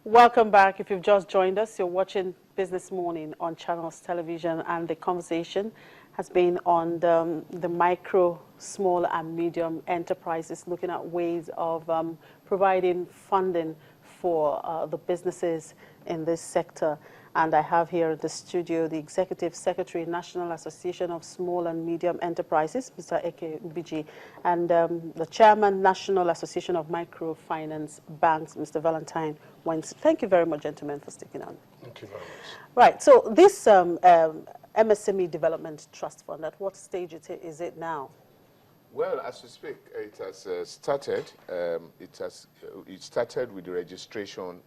Welcome back. If you've just joined us, you're watching Business Morning on Channels Television, and the conversation has been on the micro, small and medium enterprises, looking at ways of providing funding for the businesses in this sector. And I have here at the studio the Executive Secretary, National Association of Small and Medium Enterprises, Mr. Eke Ubiji, and the Chairman, National Association of Microfinance Banks, Mr. Valentine Wentz. Thank you very much, gentlemen, for sticking on. Thank you very much. Right, so this MSME Development Trust Fund, at what stage is it now? Well, as we speak, it has started. It started with the registration,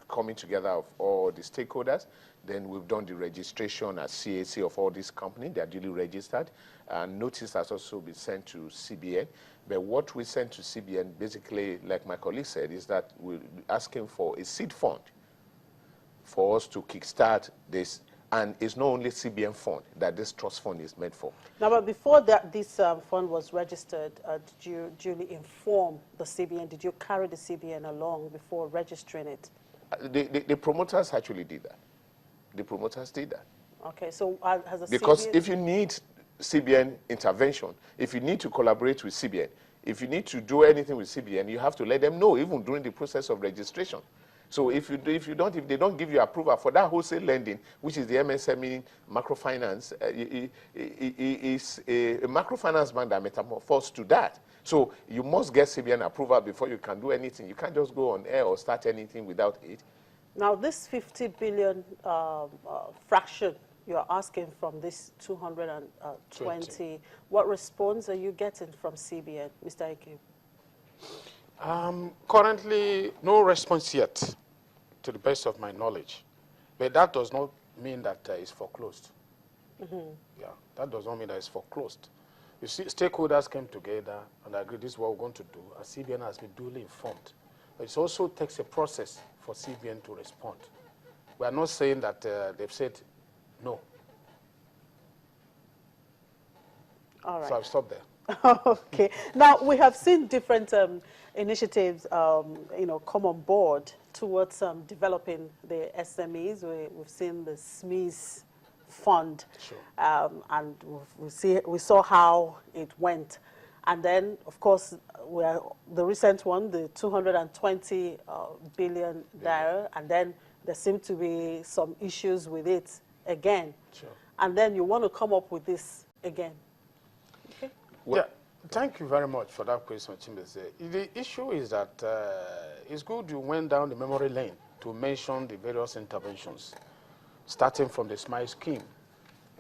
coming together of all the stakeholders. Then we've done the registration at CAC of all these companies. They are duly registered. And notice has also been sent to CBN. But what we sent to CBN, basically, like my colleague said, is that we're asking for a seed fund for us to kickstart this. And it's not only CBN fund that this trust fund is meant for. Now, but before this fund was registered, did you duly inform the CBN? Did you carry the CBN along before registering it? The promoters actually did that. The promoters did that. Okay, so has the Because CBN... if you need CBN intervention, if you need to collaborate with CBN, if you need to do anything with CBN, you have to let them know, even during the process of registration. So if they don't give you approval for that wholesale lending, which is the MSME microfinance, is a microfinance bank that metamorphosed to that. So you must get CBN approval before you can do anything. You can't just go on air or start anything without it. Now, this 50 billion fraction you're asking from this 220, what response are you getting from CBN, Mr. Ike? Currently, no response yet, to the best of my knowledge. But that does not mean that it's foreclosed. Yeah, that does not mean that it's foreclosed. You see, stakeholders came together and agreed this is what we're going to do, and CBN has been duly informed. But it also takes a process for CBN to respond. We are not saying that they've said no. All right. So I've stopped there. Okay. Now, we have seen different initiatives, come on board towards developing the SMEs. We've seen the SMEs fund, Sure. and we saw how it went. And then, of course, the recent one, the 220 billion there, and then there seem to be some issues with it again. Sure. And then you want to come up with this again. Okay. Yeah, thank you very much for that question, Chimbeze. The issue is that it's good you went down the memory lane to mention the various interventions, starting from the SMILE scheme.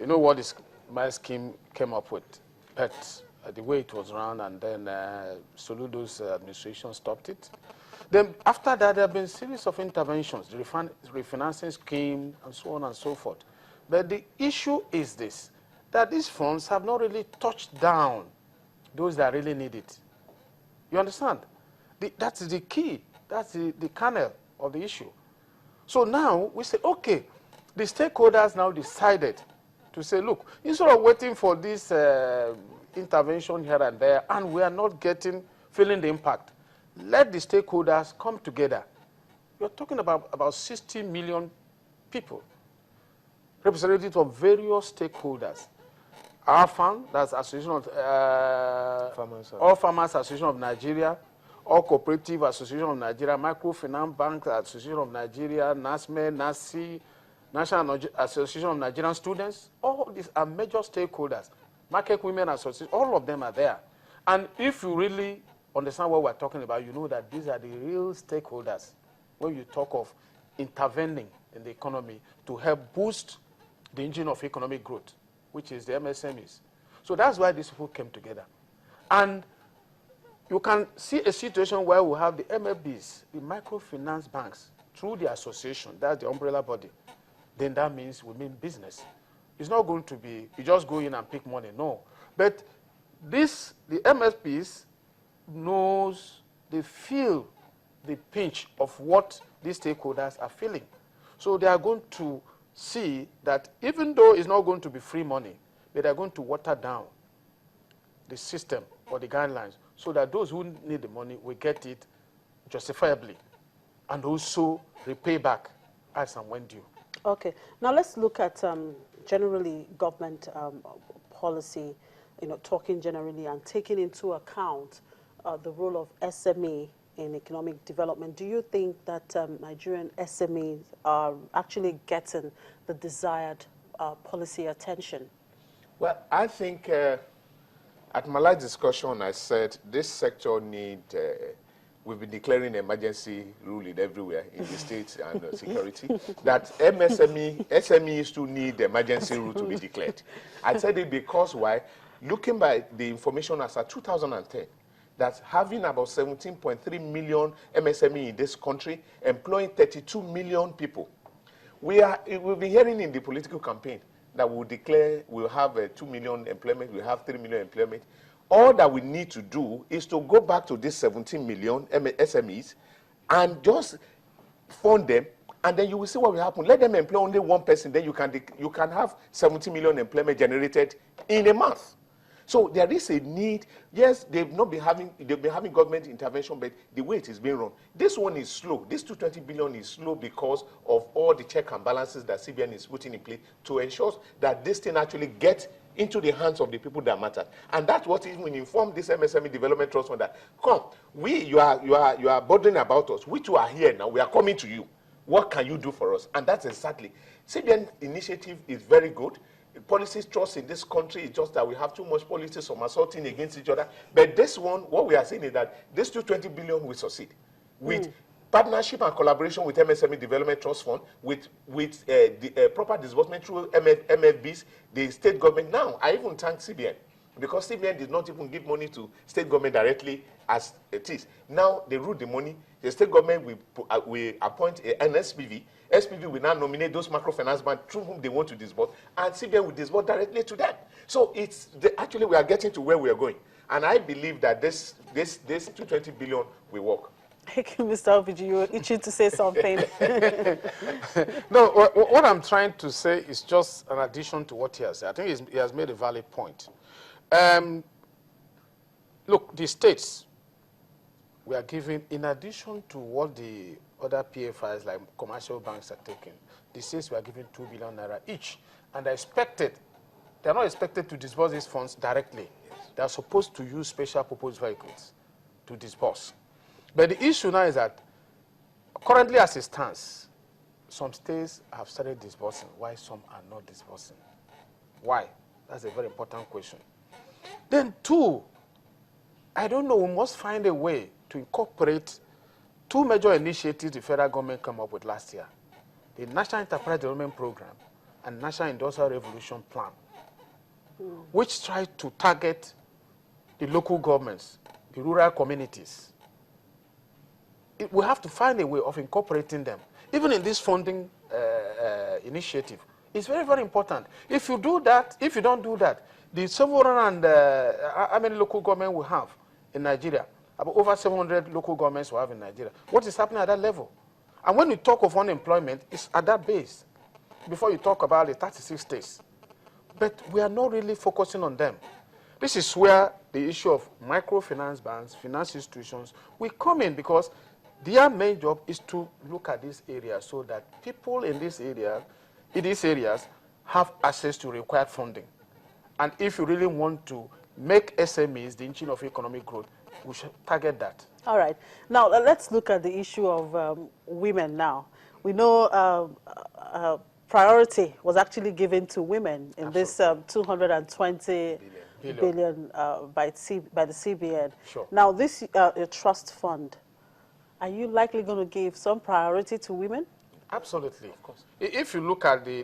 You know what the SMILE scheme came up with? PET, the way it was run, and then Soludo's administration stopped it. Then after that, there have been a series of interventions, the refinancing scheme, and so on and so forth. But the issue is this, that these funds have not really touched down those that really need it. You understand? That's the key. That's the kernel of the issue. So now we say, okay, the stakeholders now decided to say, look, instead of waiting for this intervention here and there, and we are not feeling the impact, let the stakeholders come together. You're talking about 60 million people, representatives of various stakeholders. Our fund, that's Association of All Farmers Association of Nigeria, All Cooperative Association of Nigeria, Microfinance Bank Association of Nigeria, NASME, NASI, National Association of Nigerian Students. All these are major stakeholders. Market Women Association, all of them are there. And if you really understand what we're talking about, you know that these are the real stakeholders when you talk of intervening in the economy to help boost the engine of economic growth, which is the MSMEs. So that's why these people came together. And you can see a situation where we have the MFBs, the microfinance banks, through the association, that's the umbrella body. Then that means we mean business. It's not going to be, you just go in and pick money, no. But the MFBs they feel the pinch of what these stakeholders are feeling. So they are going to see that even though it's not going to be free money, but they're going to water down the system or the guidelines so that those who need the money will get it justifiably. and also repay back as and when due. Okay. Now let's look at generally government policy, talking generally and taking into account the role of SME in economic development. Do you think that Nigerian SMEs are actually getting the desired policy attention? Well, I think at my last discussion, I said this sector we've been declaring emergency rule in everywhere in the states and security, that SMEs too need emergency rule to be declared. I said it because why? Looking by the information as of 2010, that having about 17.3 million MSME in this country, employing 32 million people. We've been hearing in the political campaign that we'll declare we'll have 2 million employment, we'll have 3 million employment. All that we need to do is to go back to these 17 million SMEs and just fund them, and then you will see what will happen. Let them employ only one person, then you can have 17 million employment generated in a month. So there is a need. Yes, they've been having government intervention, but the way it is being run, this one is slow. This 220 billion is slow because of all the check and balances that CBN is putting in place to ensure that this thing actually gets into the hands of the people that matter. And that's what even informed this MSME Development Trust Fund that, come, you are bothering about us. We too are here now. We are coming to you. What can you do for us? And that's exactly. CBN initiative is very good. Policy trust in this country is just that we have too much policies somersaulting against each other. But this one, what we are saying is that this 220 billion will succeed with partnership and collaboration with MSME Development Trust Fund, with the proper disbursement through MFBs, the state government. Now, I even thank CBN because CBN did not even give money to state government directly as it is. Now, they route the money. The state government will appoint an SPV. SPV will now nominate those microfinance banks through whom they want to disburse, and CBN will disburse directly to them. So actually we are getting to where we are going. And I believe that this 220 billion will work. Thank you, Mr. Obiji. You were itching to say something. No, what I'm trying to say is just an addition to what he has said. I think he has made a valid point. Look, the states, we are giving, in addition to what the other PFIs like commercial banks are taking, the states we are giving 2 billion naira each. And they're not expected to disburse these funds directly. They are supposed to use special purpose vehicles to disburse. But the issue now is that currently as it stands, some states have started disbursing, while some are not disbursing. Why? That's a very important question. Then two, I don't know, we must find a way to incorporate two major initiatives the federal government came up with last year: the National Enterprise Development Program and National Industrial Revolution Plan, which try to target the local governments, the rural communities. We have to find a way of incorporating them, even in this funding initiative. It's very, very important. If you do that, if you don't do that, the 700 and how many local government we have in Nigeria? About over 700 local governments we have in Nigeria. What is happening at that level? And when you talk of unemployment, it's at that base before you talk about the 36 states. But we are not really focusing on them. This is where the issue of microfinance banks, finance institutions will come in, because their main job is to look at this area so that people in these areas have access to required funding. And if you really want to make SMEs the engine of economic growth, we should target that. All right. Now, let's look at the issue of women now. We know priority was actually given to women in this 220 billion by the CBN. Sure. Now, this trust fund, are you likely going to give some priority to women? Absolutely. Of course. If you look at the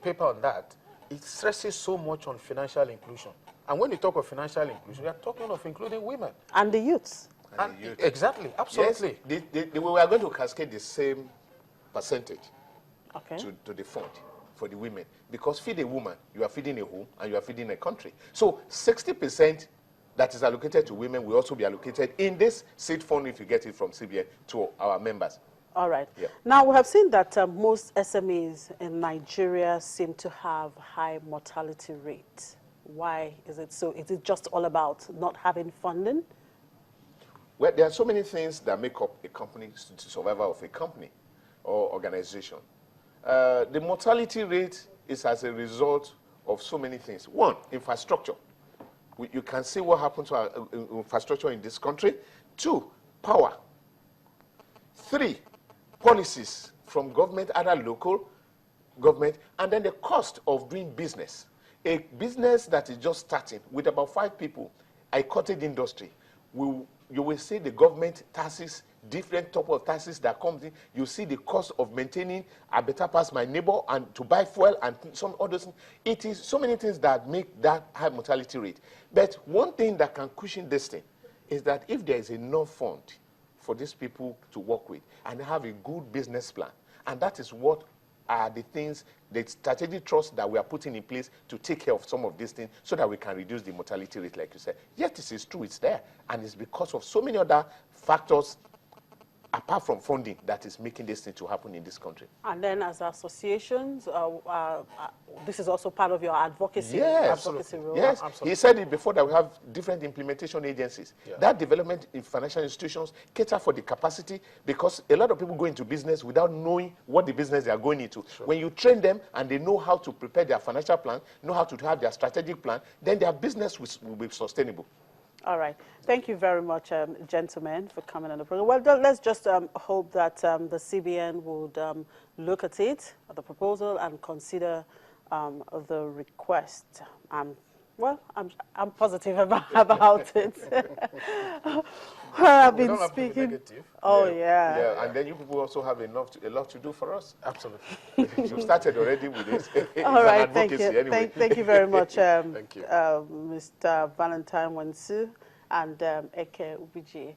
paper on that, it stresses so much on financial inclusion. And when you talk of financial inclusion, we are talking of including women. And the youths. And the youth. Exactly, absolutely. Yes, we are going to cascade the same percentage to the fund for the women. Because feed a woman, you are feeding a home and you are feeding a country. So 60% that is allocated to women will also be allocated in this seed fund, if you get it from CBN, to our members. All right. Yeah. Now, we have seen that most SMEs in Nigeria seem to have high mortality rates. Why is it so? Is it just all about not having funding? Well, there are so many things that make up a company, to survival of a company or organization. The mortality rate is as a result of so many things. One, infrastructure. You can see what happened to our infrastructure in this country. Two, power. Three, policies from government, either local government, and then the cost of doing business. A business that is just starting with about 5 people, a cottage industry, you will see the government taxes, different type of taxes that comes in. You see the cost of maintaining a better pass my neighbor and to buy fuel and some others. It is so many things that make that high mortality rate. But one thing that can cushion this thing is that if there is enough fund for these people to work with and have a good business plan, and that is what are the things, the strategic trust that we are putting in place to take care of some of these things so that we can reduce the mortality rate, like you said. Yes, this is true, it's there. And it's because of so many other factors apart from funding that is making this thing to happen in this country. And then as associations, this is also part of your advocacy, yes, advocacy role. Yes, absolutely. He said it before that we have different implementation agencies. Yeah. That development in financial institutions cater for the capacity, because a lot of people go into business without knowing what the business they are going into. Sure. When you train them and they know how to prepare their financial plan, know how to have their strategic plan, then their business will be sustainable. All right. Thank you very much, gentlemen, for coming on the program. Well, let's just hope that the CBN would look at it, at the proposal, and consider the request. Well, I'm positive about it. I've been speaking. Negative. Oh, yeah. yeah. And then you people also have a lot to do for us. Absolutely. You've started already with this. All right, thank you. Anyway. Thank you very much, Thank you. Mr. Valentine Wensu and Eke Ubiji.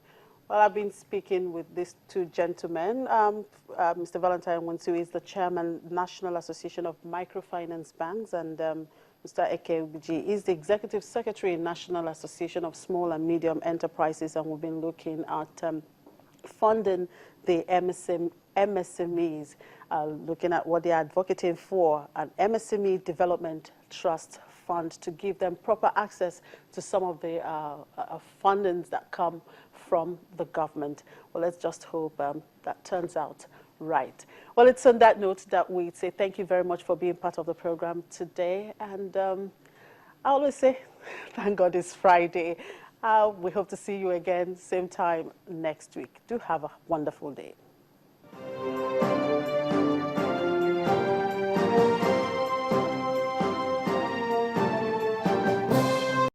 Well, I've been speaking with these two gentlemen. Mr. Valentine Wensu is the chairman, National Association of Microfinance Banks, and Mr. Eke Ubiji is the executive secretary, National Association of Small and Medium Enterprises, and we've been looking at funding the MSMEs, looking at what they're advocating for, an MSME Development Trust Fund to give them proper access to some of the fundings that come from the government. Well, let's just hope that turns out right. Well, it's on that note that we say thank you very much for being part of the program today. And I always say, thank God it's Friday. We hope to see you again, same time next week. Do have a wonderful day.